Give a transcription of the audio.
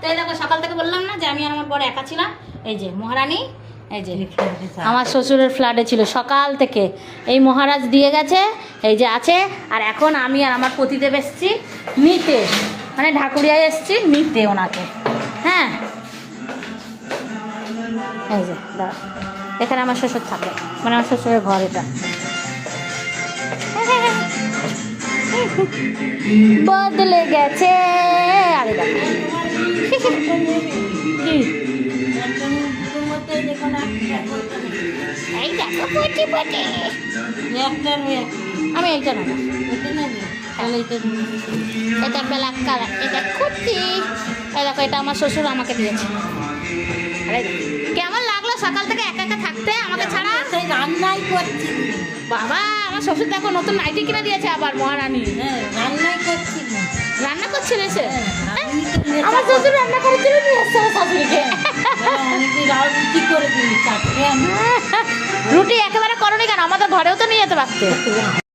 তো এই দেখো সকাল থেকে বললাম না যে আমি আর আমার বড় একা ছিলাম। এই যে মহারানী, এই যে আমার শ্বশুরের ফ্ল্যাটে ছিল সকাল থেকে। এই মহারাজ দিয়ে গেছে, এই যে আছে। আর এখন আমি আর আমার পতিদেব এসছি নিতে, মানে ঢাকুরিয়ায় এসছি নিতে ওনাকে। হ্যাঁ এই যে দাঁড়া, এখানে আমার শ্বশুর থাকে, মানে আমার শ্বশুরের ঘর এটা। বদলে গেছে। আরে দেখো কি এই দেখো পটি পটি। আমি এইটা নেবো, এটা ব্ল্যাক কালার, এটা কুর্তি। এই দেখো এটা আমার শ্বশুর আমাকে দিয়েছে। আরে কেমন লাগলো সকাল থেকে একা একা থাকতে আমাকে ছাড়া? সেই রান্নাই করছি বাবা, আমার শ্বশুর দেখো নতুন নাইটি কিনে দিয়েছে আবার মহারানী। হ্যাঁ, রান্নাই করছি রান্না করছিল এসে? আমার আমার শ্বশুর রান্না করেছিল, নিয়ে এসছে আমার শাশুড়িকে। রুটি করে দিই চারটে আমি রুটি একেবারে করনি কেন? আমাদের ঘরেও তো নিয়ে যেতে পারতে।